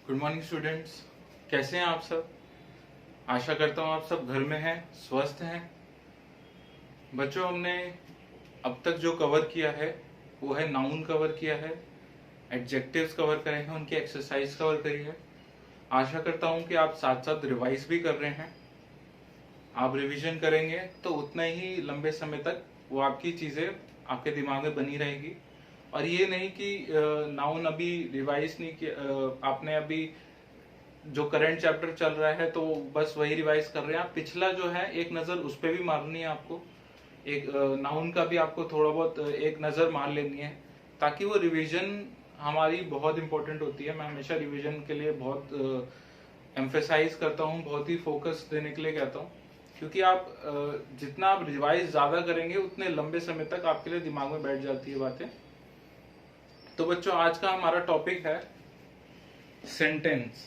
Good morning students, कैसे हैं आप सब। आशा करता हूँ आप सब घर में हैं, स्वस्थ हैं। बच्चों, हमने अब तक जो कवर किया है वो है नाउन कवर किया है, एडजेक्टिव्स कवर करे हैं, उनकी एक्सरसाइज कवर करी है। आशा करता हूँ कि आप साथ साथ रिवाइज भी कर रहे हैं। आप रिवीजन करेंगे तो उतना ही लंबे समय तक वो आपकी चीजें आपके दिमाग में बनी रहेगी। और ये नहीं कि नाउन अभी रिवाइज नहीं किया, आपने अभी जो करंट चैप्टर चल रहा है तो बस वही रिवाइज कर रहे हैं। आप पिछला जो है एक नजर उस पर भी मारनी है आपको, एक नाउन का भी आपको थोड़ा बहुत एक नजर मार लेनी है, ताकि वो रिवीजन हमारी बहुत इंपॉर्टेंट होती है। मैं हमेशा रिवीजन के लिए बहुत एम्फेसाइज करता हूँ, बहुत ही फोकस देने के लिए कहता हूँ, क्योंकि आप जितना आप रिवाइज ज्यादा करेंगे उतने लंबे समय तक आपके लिए दिमाग में बैठ जाती है बातें। तो बच्चों, आज का हमारा टॉपिक है सेंटेंस।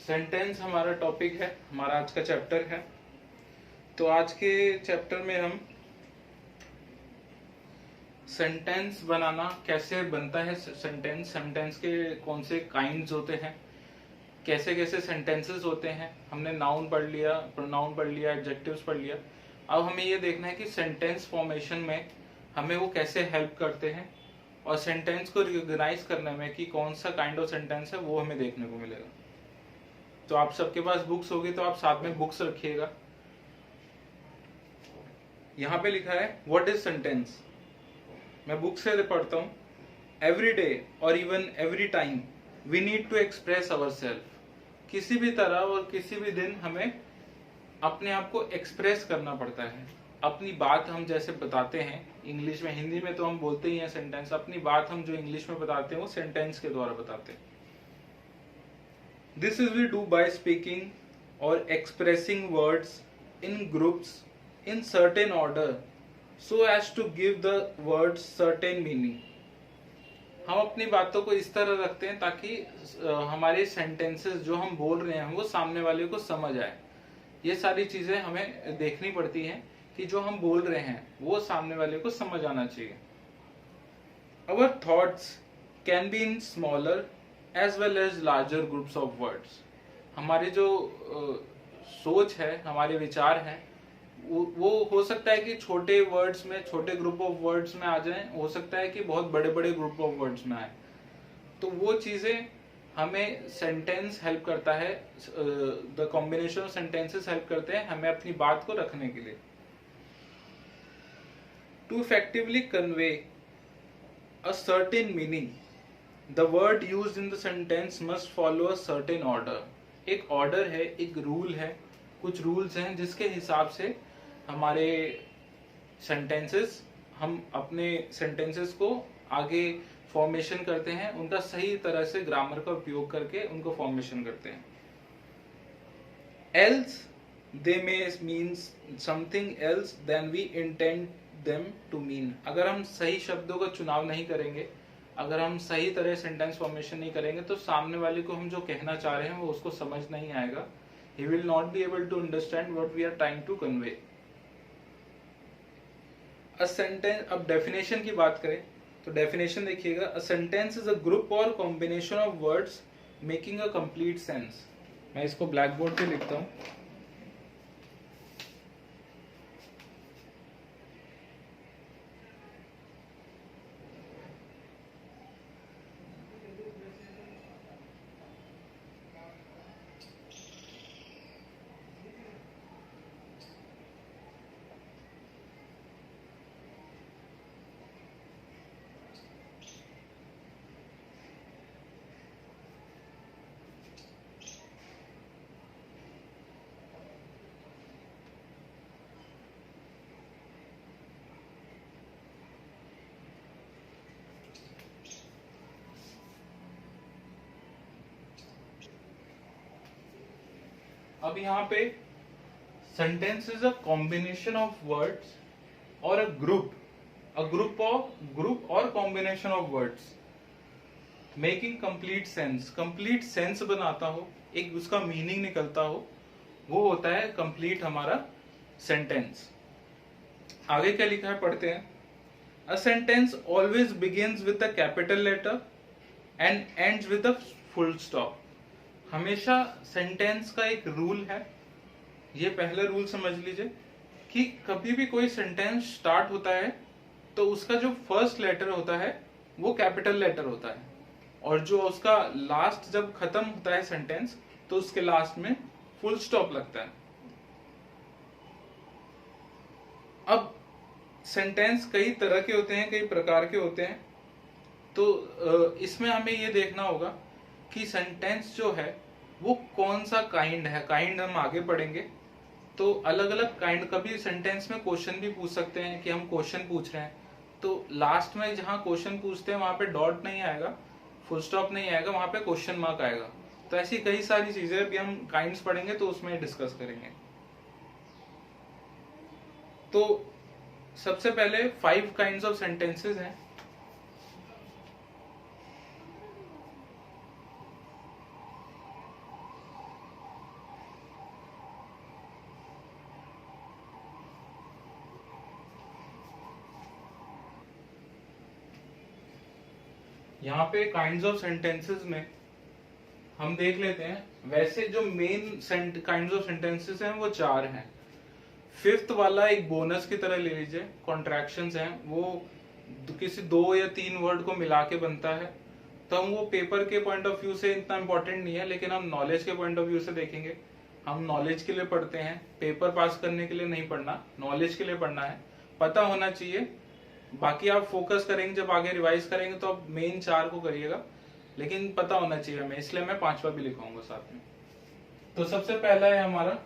सेंटेंस हमारा टॉपिक है, हमारा आज का चैप्टर है। तो आज के चैप्टर में हम सेंटेंस बनाना कैसे बनता है, सेंटेंस सेंटेंस के कौन से काइंड्स होते हैं, कैसे कैसे सेंटेंसेस होते हैं। हमने नाउन पढ़ लिया, प्रोनाउन पढ़ लिया, एडजेक्टिव्स पढ़ लिया। अब हमें ये देखना है कि सेंटेंस फॉर्मेशन में हमें वो कैसे हेल्प करते हैं, और सेंटेंस को रिकॉग्नाइज करने में कि कौन सा काइंड ऑफ सेंटेंस है वो हमें देखने को मिलेगा। तो आप सबके पास बुक्स होगी तो आप साथ में बुक्स रखिएगा। यहाँ पे लिखा है व्हाट इज सेंटेंस। मैं बुक से पढ़ता हूँ। एवरी डे और even every time we need to express our self. किसी भी तरह और किसी भी दिन हमें अपने आप को एक्सप्रेस करना पड़ता है। अपनी बात हम जैसे बताते हैं इंग्लिश में, हिंदी में तो हम बोलते ही हैं सेंटेंस। अपनी बात हम जो इंग्लिश में बताते हैं वो सेंटेंस के द्वारा बताते हैं। This is we do by speaking or expressing words in groups in certain order so as to give the words certain meaning. हम अपनी बातों को इस तरह रखते हैं ताकि हमारे सेंटेंसेस जो हम बोल रहे हैं वो सामने वाले को समझ आए। ये सारी चीजें हमें देखनी पड़ती हैं कि जो हम बोल रहे हैं वो सामने वाले को समझ आना चाहिए। Our thoughts can be in smaller as well as larger groups of words. हमारी जो सोच है, हमारे विचार हैं, वो हो सकता है कि छोटे वर्ड्स में, छोटे ग्रुप ऑफ वर्ड्स में आ जाएं, हो सकता है कि बहुत बड़े बड़े ग्रुप ऑफ वर्ड्स में आए। तो वो चीजें हमें सेंटेंस हेल्प करता है, the combination of sentences help करते हैं हमें अपनी बात को रखने के लिए। To effectively convey a certain meaning, The word used in the sentence must follow a certain order. एक ऑर्डर है, एक रूल है, कुछ रूल्स हैं जिसके हिसाब से हमारे सेंटेंसेस, हम अपने सेंटेंसेस को आगे फॉर्मेशन करते हैं, उनका सही तरह से ग्रामर का उपयोग करके उनको फॉर्मेशन करते हैं। Else they may mean something else than we intend them to mean. अगर हम सही शब्दों का चुनाव नहीं करेंगे, अगर हम सही तरह सेंटेंस फॉर्मेशन नहीं करेंगे तो सामने वाले को हम जो कहना चाह रहे हैं वो उसको समझ नहीं आएगा। He will not be able to understand what we are trying to convey. A sentence, अब डेफिनेशन की बात करें तो डेफिनेशन देखिएगा। A sentence is a group or combination of words making a complete sense. मैं इसको ब्लैक बोर्ड पे लिखता हूँ। अब यहाँ पे sentence is a combination of words और अ ग्रुप और combination of words making complete sense बनाता हो, एक उसका मीनिंग निकलता हो वो होता है कंप्लीट हमारा सेंटेंस। आगे क्या लिखा है पढ़ते हैं। A sentence always begins with the capital letter and ends with the full stop. हमेशा सेंटेंस का एक रूल है, ये पहला रूल समझ लीजिए कि कभी भी कोई सेंटेंस स्टार्ट होता है तो उसका जो फर्स्ट लेटर होता है वो कैपिटल लेटर होता है, और जो उसका लास्ट जब खत्म होता है सेंटेंस तो उसके लास्ट में फुल स्टॉप लगता है। अब सेंटेंस कई तरह के होते हैं, कई प्रकार के होते हैं, तो इसमें हमें ये देखना होगा कि सेंटेंस जो है वो कौन सा काइंड है। काइंड हम आगे पढ़ेंगे, तो अलग अलग काइंड। कभी सेंटेंस में क्वेश्चन भी पूछ सकते हैं कि हम क्वेश्चन पूछ रहे हैं, तो लास्ट में जहां क्वेश्चन पूछते हैं वहां पे डॉट नहीं आएगा, फुल स्टॉप नहीं आएगा, वहां पे क्वेश्चन मार्क आएगा। तो ऐसी कई सारी चीजें अभी हम काइंड्स पढ़ेंगे तो उसमें डिस्कस करेंगे। तो सबसे पहले 5 काइंड्स ऑफ सेंटेंसेस हैं। यहाँ पे काइंड्स ऑफ सेंटेंसेस में हम देख लेते हैं। वैसे जो मेन काइंड्स ऑफ सेंटेंसेस हैं वो 4 हैं। फिफ्थ वाला एक बोनस की तरह ले लीजिए, कॉन्ट्रैक्शंस हैं, वो किसी 2 या 3 वर्ड को मिला के बनता है। तो हम वो पेपर के पॉइंट ऑफ व्यू से इतना इंपॉर्टेंट नहीं है, लेकिन हम नॉलेज के पॉइंट ऑफ व्यू से देखेंगे। हम नॉलेज के लिए पढ़ते हैं, पेपर पास करने के लिए नहीं पढ़ना, नॉलेज के लिए पढ़ना है, पता होना चाहिए। बाकी आप फोकस करेंगे, जब आगे रिवाइज करेंगे तो आप मेन 4 को करिएगा, लेकिन पता होना चाहिए हमें, इसलिए मैं 5वां भी लिखाऊंगा साथ में। तो सबसे पहला है हमारा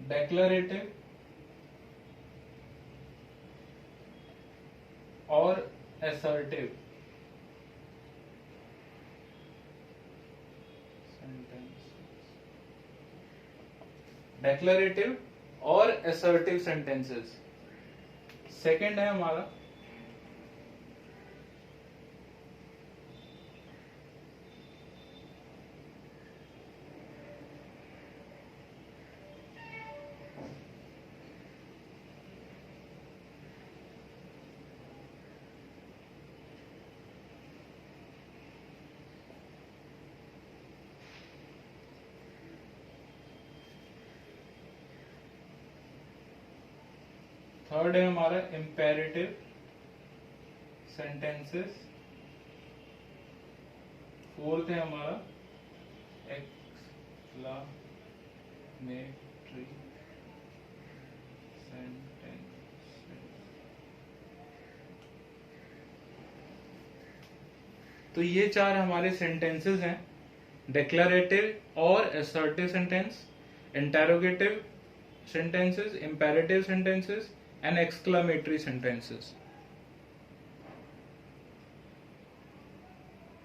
डेक्लरेटिव और असर्टिव सेंटेंस। डेक्लरेटिव और असर्टिव सेंटेंसेस। सेकंड है हमारा थर्ड है हमारा इम्पेरेटिव सेंटेंसेस। फोर्थ है हमारा एक्सक्लामेटरी सेंटेंसेस। तो ये 4 हमारे सेंटेंसेस हैं, डिक्लेरेटिव और assertive sentence, interrogative sentences, imperative sentences and exclamatory sentences।